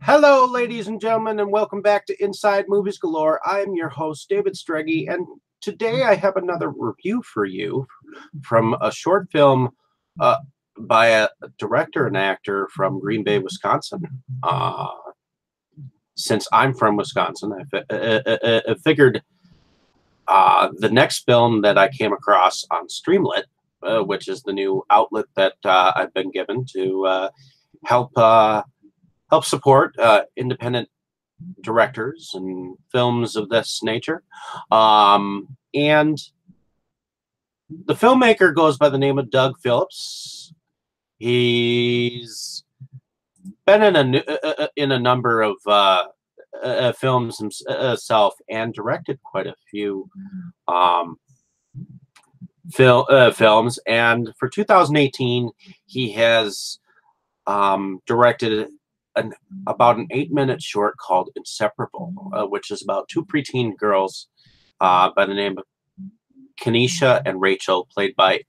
Hello, ladies and gentlemen, and welcome back to Inside Movies Galore. I'm your host, David Streggy, and today I have another review for you from a short film by a director and actor from Green Bay, Wisconsin. Since I'm from Wisconsin, I figured the next film that I came across on Streamlit, which is the new outlet that I've been given to help support independent directors and films of this nature. And the filmmaker goes by the name of Doug Phillips. He's been in a number of films himself and directed quite a few films. And for 2018, he has directed about an 8-minute short called Inseparable, which is about two preteen girls by the name of Kenesha and Rachel, played by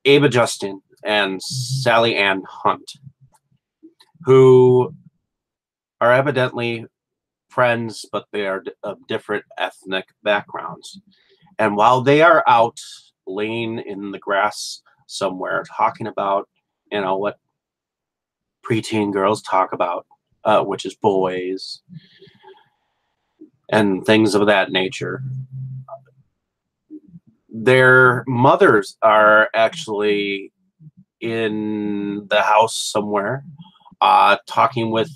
Ava Justin and Sally Ann Hunt, who are evidently friends, but they are of different ethnic backgrounds. And while they are out laying in the grass somewhere talking about, what preteen girls talk about, which is boys and things of that nature, their mothers are actually in the house somewhere talking with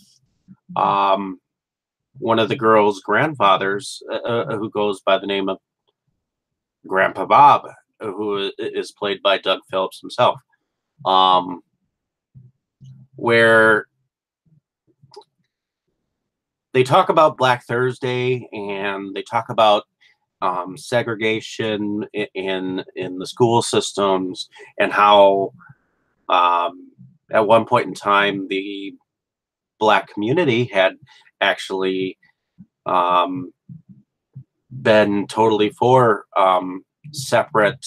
one of the girls' grandfathers, who goes by the name of Grandpa Bob, who is played by Doug Phillips himself. Where they talk about Black Thursday and they talk about segregation in the school systems, and how at one point in time the Black community had actually been totally for separate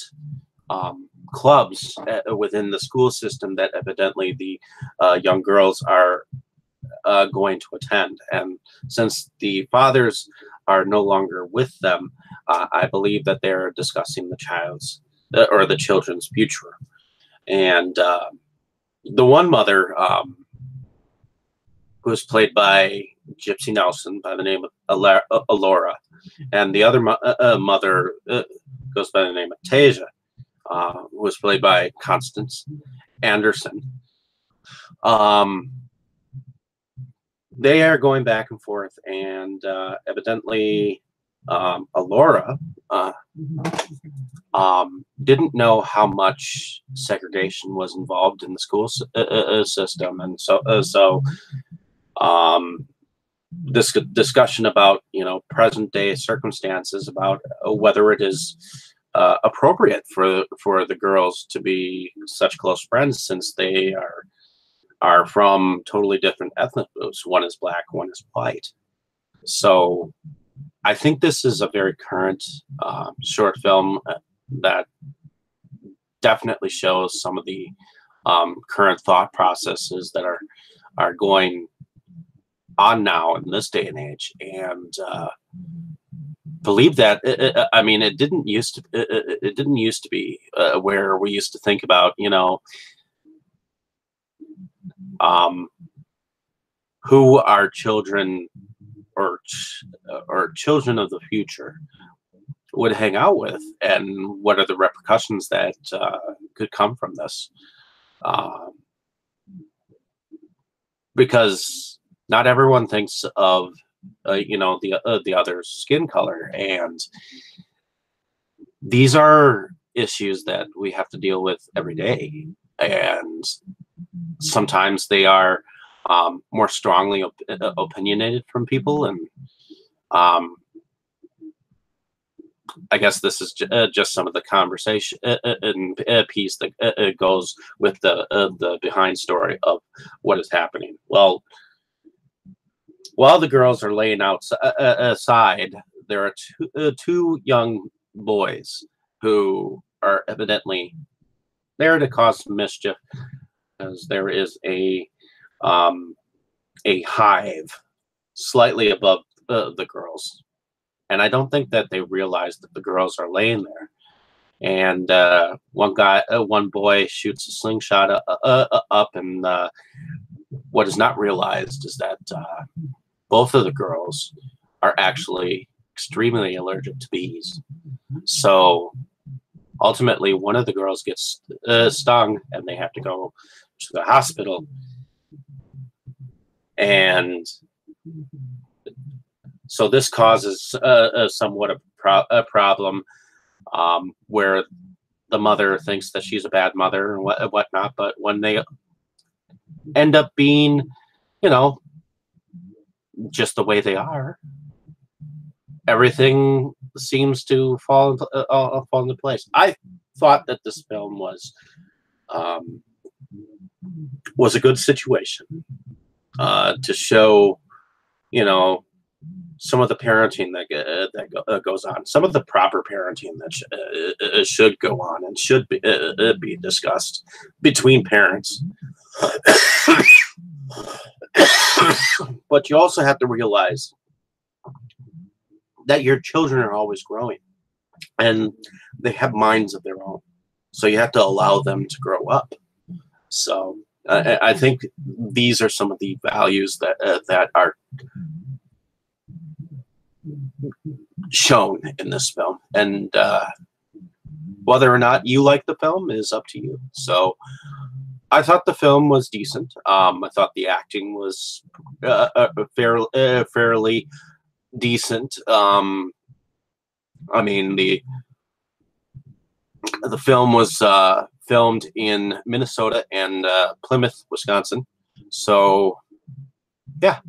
clubs within the school system that evidently the young girls are going to attend. And since the fathers are no longer with them, I believe that they're discussing the children's future. And the one mother, who's played by Gypsy Nelson by the name of Alora, and the other mother goes by the name of Tasia, who was played by Constance Anderson. They are going back and forth, and evidently Alora didn't know how much segregation was involved in the school system, and so this discussion about present day circumstances, about whether it is appropriate for the girls to be such close friends, since they are from totally different ethnic groups. One is Black, one is white. So I think this is a very current short film that definitely shows some of the current thought processes that are going on now in this day and age. And believe that it didn't used to be where we used to think about who our children or children of the future would hang out with, and what are the repercussions that could come from this, because not everyone thinks of the other's skin color, and these are issues that we have to deal with every day, and sometimes they are more strongly opinionated from people. And I guess this is just some of the conversation and piece that goes with the behind story of what is happening. Well, while the girls are laying aside, there are two young boys who are evidently there to cause mischief, because there is a a hive slightly above the girls. And I don't think that they realize that the girls are laying there. And one boy shoots a slingshot up, and what is not realized is that both of the girls are actually extremely allergic to bees. So ultimately, one of the girls gets stung, and they have to go to the hospital. And so this causes somewhat a problem, where the mother thinks that she's a bad mother and whatnot. But when they end up being, just the way they are, everything seems to fall into place. I thought that this film was a good situation to show, some of the parenting that goes on, some of the proper parenting that should go on and should be discussed between parents. But you also have to realize that your children are always growing, and they have minds of their own. So you have to allow them to grow up. So I think these are some of the values that are shown in this film, and whether or not you like the film is up to you. So I thought the film was decent. I thought the acting was fairly decent. I mean, the film was filmed in Minnesota and Plymouth, Wisconsin. So yeah,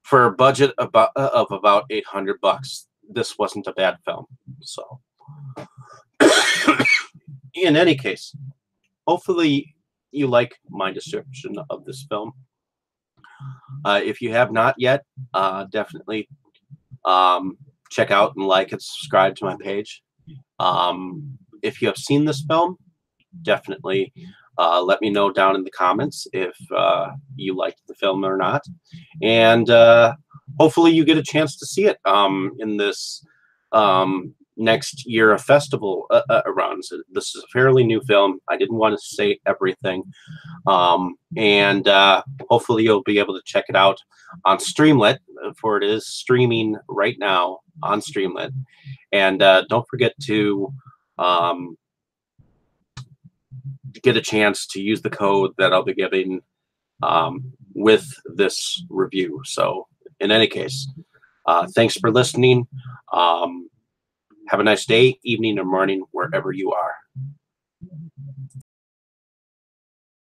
for a budget of about $800, this wasn't a bad film. So in any case, hopefully you like my description of this film. If you have not yet, definitely check out and like and subscribe to my page. If you have seen this film, definitely let me know down in the comments if you liked the film or not. And hopefully you get a chance to see it in this next year of festival around. So this is a fairly new film. I didn't want to say everything. And hopefully you'll be able to check it out on Streamlit, for it is streaming right now on Streamlit. And don't forget to get a chance to use the code that I'll be giving with this review. So in any case, thanks for listening. Have a nice day, evening, or morning, wherever you are.